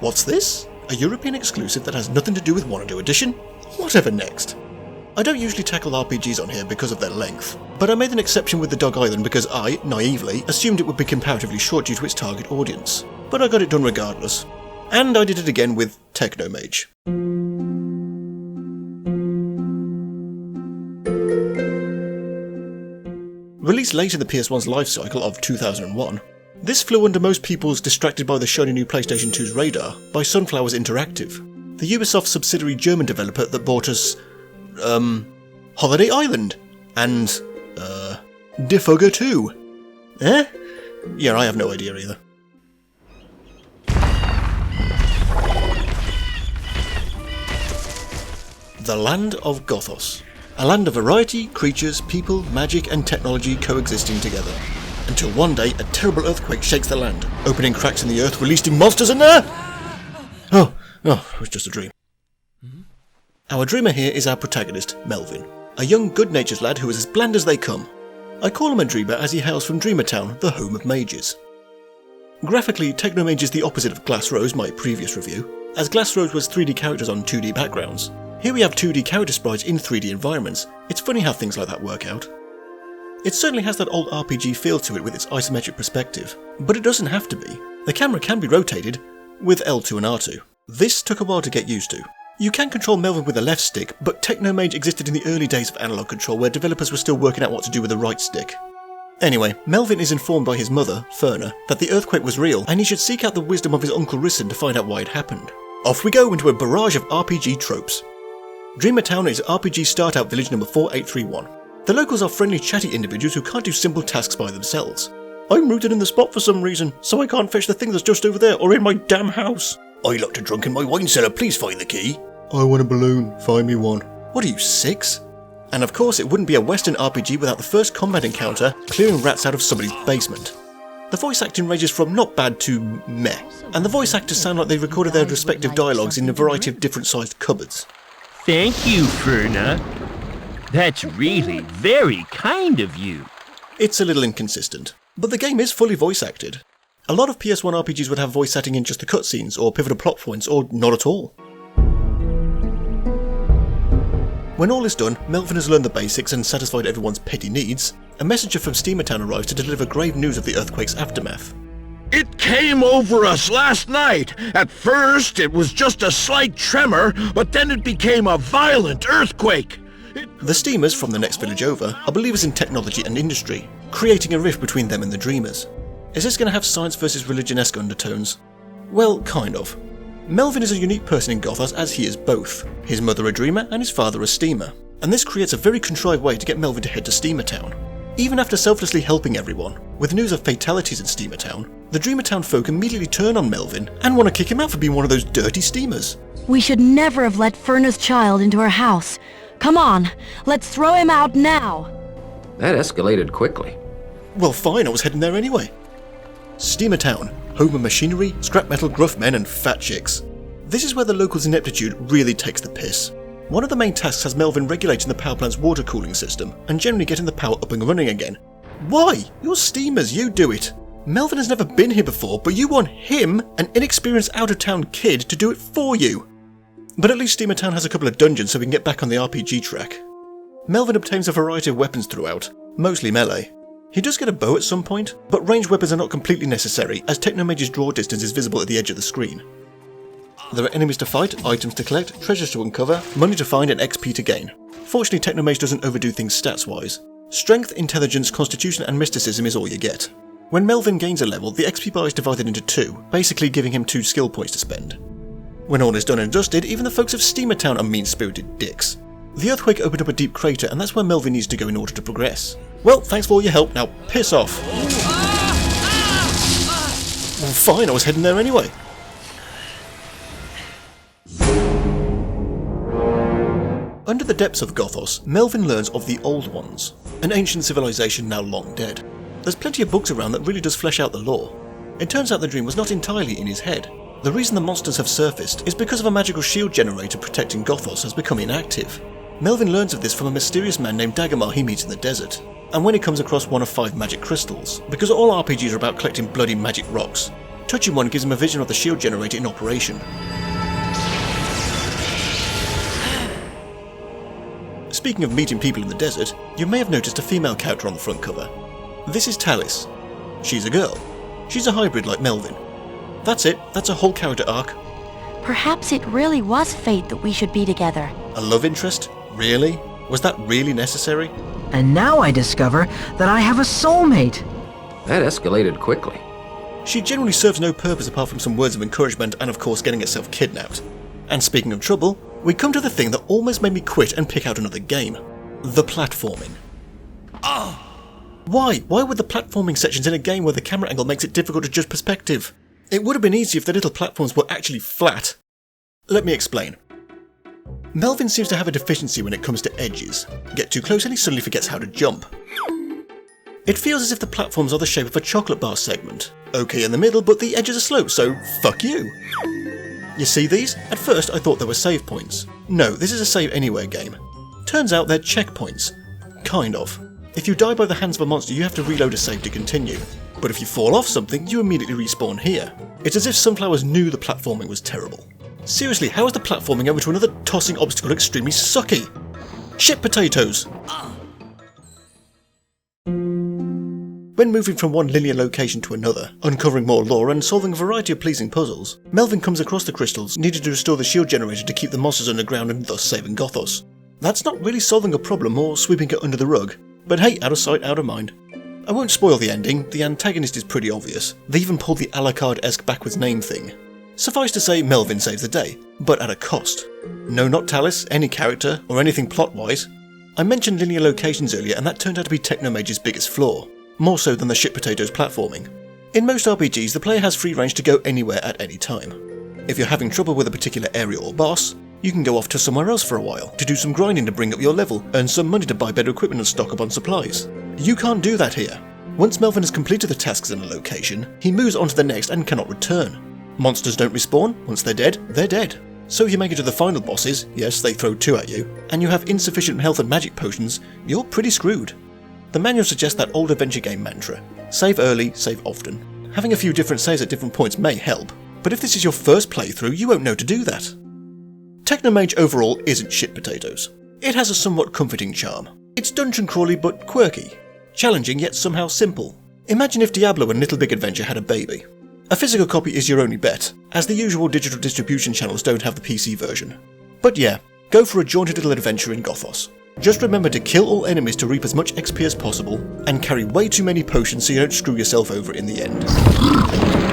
What's this? A European exclusive that has nothing to do with Wanadu Edition? Whatever next. I don't usually tackle RPGs on here because of their length, but I made an exception with the Dog Island because I, naively, assumed it would be comparatively short due to its target audience. But I got it done regardless. And I did it again with Technomage. Released late in the PS1's life cycle of 2001, this flew under most people's distracted by the shiny new PlayStation 2's radar by Sunflowers Interactive, the Ubisoft subsidiary German developer that bought us, Holiday Island, and, Defogger 2. Eh? Yeah, I have no idea either. The Land of Gothos. A land of variety, creatures, people, magic and technology coexisting together. Until one day a terrible earthquake shakes the land, opening cracks in the earth, releasing monsters in there! Oh, it was just a dream. Our dreamer here is our protagonist, Melvin, a young good-natured lad who is as bland as they come. I call him a dreamer as he hails from Dreamer Town, the home of mages. Graphically, Technomage is the opposite of Glass Rose, my previous review, as Glass Rose was 3D characters on 2D backgrounds. Here we have 2D character sprites in 3D environments. It's funny how things like that work out. It certainly has that old RPG feel to it with its isometric perspective, but it doesn't have to be. The camera can be rotated with L2 and R2. This took a while to get used to. You can control Melvin with the left stick, but Technomage existed in the early days of analog control where developers were still working out what to do with the right stick. Anyway, Melvin is informed by his mother, Ferna, that the earthquake was real and he should seek out the wisdom of his uncle Risson to find out why it happened. Off we go into a barrage of RPG tropes. Dreamer Town is RPG start-out village number 4831. The locals are friendly, chatty individuals who can't do simple tasks by themselves. I'm rooted in the spot for some reason, so I can't fetch the thing that's just over there or in my damn house. I locked a drunk in my wine cellar, please find the key. I want a balloon, find me one. What are you, 6? And of course it wouldn't be a Western RPG without the first combat encounter clearing rats out of somebody's basement. The voice acting ranges from not bad to meh, and the voice actors sound like they recorded their respective dialogues in a variety of different sized cupboards. Thank you, Ferna. That's really very kind of you. It's a little inconsistent, but the game is fully voice acted. A lot of PS1 RPGs would have voice acting in just the cutscenes or pivotal plot points, or not at all. When all is done, Melvin has learned the basics and satisfied everyone's petty needs. A messenger from Steamer Town arrives to deliver grave news of the earthquake's aftermath. It came over us last night. At first, it was just a slight tremor, but then it became a violent earthquake. The Steamers, from the next village over, are believers in technology and industry, creating a rift between them and the Dreamers. Is this going to have science versus religion-esque undertones? Well, kind of. Melvin is a unique person in Gothos as he is both. His mother a dreamer and his father a steamer. And this creates a very contrived way to get Melvin to head to Steamer Town. Even after selflessly helping everyone, with news of fatalities in Steamer Town, the Dreamer Town folk immediately turn on Melvin and want to kick him out for being one of those dirty steamers. We should never have let Ferna's child into our house. Come on, let's throw him out now. That escalated quickly. Well fine, I was heading there anyway. Steamer Town, home of machinery, scrap metal, gruff men and fat chicks. This is where the locals' ineptitude really takes the piss. One of the main tasks has Melvin regulating the power plant's water cooling system and generally getting the power up and running again. Why? You're steamers, you do it. Melvin has never been here before, but you want him, an inexperienced out-of-town kid, to do it for you. But at least Steamer Town has a couple of dungeons so we can get back on the RPG track. Melvin obtains a variety of weapons throughout, mostly melee. He does get a bow at some point, but ranged weapons are not completely necessary as Technomage's draw distance is visible at the edge of the screen. There are enemies to fight, items to collect, treasures to uncover, money to find and XP to gain. Fortunately, Technomage doesn't overdo things stats-wise. Strength, intelligence, constitution and mysticism is all you get. When Melvin gains a level, the XP bar is divided into 2, basically giving him 2 skill points to spend. When all is done and dusted, even the folks of Steamer Town are mean-spirited dicks. The earthquake opened up a deep crater and that's where Melvin needs to go in order to progress. Well, thanks for all your help, now piss off. Well, fine, I was heading there anyway. Under the depths of Gothos, Melvin learns of the Old Ones, an ancient civilization now long dead. There's plenty of books around that really does flesh out the lore. It turns out the dream was not entirely in his head. The reason the monsters have surfaced is because of a magical shield generator protecting Gothos has become inactive. Melvin learns of this from a mysterious man named Dagomar he meets in the desert, and when he comes across one of 5 magic crystals, because all RPGs are about collecting bloody magic rocks. Touching one gives him a vision of the shield generator in operation. Speaking of meeting people in the desert, you may have noticed a female character on the front cover. This is Talis. She's a girl. She's a hybrid like Melvin. That's it, that's a whole character arc. Perhaps it really was fate that we should be together. A love interest? Really? Was that really necessary? And now I discover that I have a soulmate. That escalated quickly. She generally serves no purpose apart from some words of encouragement and of course getting herself kidnapped. And speaking of trouble, we come to the thing that almost made me quit and pick out another game. The platforming. Why? Why would the platforming sections in a game where the camera angle makes it difficult to judge perspective? It would have been easier if the little platforms were actually flat. Let me explain. Melvin seems to have a deficiency when it comes to edges. Get too close and he suddenly forgets how to jump. It feels as if the platforms are the shape of a chocolate bar segment. Okay in the middle, but the edges are sloped, so fuck you. You see these? At first I thought they were save points. No, this is a save anywhere game. Turns out they're checkpoints. Kind of. If you die by the hands of a monster, you have to reload a save to continue. But if you fall off something, you immediately respawn here. It's as if Sunflowers knew the platforming was terrible. Seriously, how is the platforming over to another tossing obstacle extremely sucky? Shit potatoes! When moving from one linear location to another, uncovering more lore and solving a variety of pleasing puzzles, Melvin comes across the crystals needed to restore the shield generator to keep the monsters underground and thus saving Gothos. That's not really solving a problem or sweeping it under the rug, but hey, out of sight, out of mind. I won't spoil the ending, the antagonist is pretty obvious. They even pulled the Alucard-esque backwards name thing. Suffice to say, Melvin saves the day, but at a cost. No, not Talis, any character, or anything plot-wise. I mentioned linear locations earlier and that turned out to be Technomage's biggest flaw. More so than the shit potatoes platforming. In most RPGs, the player has free range to go anywhere at any time. If you're having trouble with a particular area or boss, you can go off to somewhere else for a while, to do some grinding to bring up your level, earn some money to buy better equipment and stock up on supplies. You can't do that here. Once Melvin has completed the tasks in a location, he moves on to the next and cannot return. Monsters don't respawn, once they're dead. So if you make it to the final bosses, yes, they throw 2 at you, and you have insufficient health and magic potions, you're pretty screwed. The manual suggests that old adventure game mantra: save early, save often. Having a few different saves at different points may help, but if this is your first playthrough, you won't know to do that. Technomage overall isn't shit potatoes. It has a somewhat comforting charm. It's dungeon crawly but quirky. Challenging yet somehow simple. Imagine if Diablo and Little Big Adventure had a baby. A physical copy is your only bet, as the usual digital distribution channels don't have the PC version. But yeah, go for a jaunty little adventure in Gothos. Just remember to kill all enemies to reap as much XP as possible, and carry way too many potions so you don't screw yourself over in the end.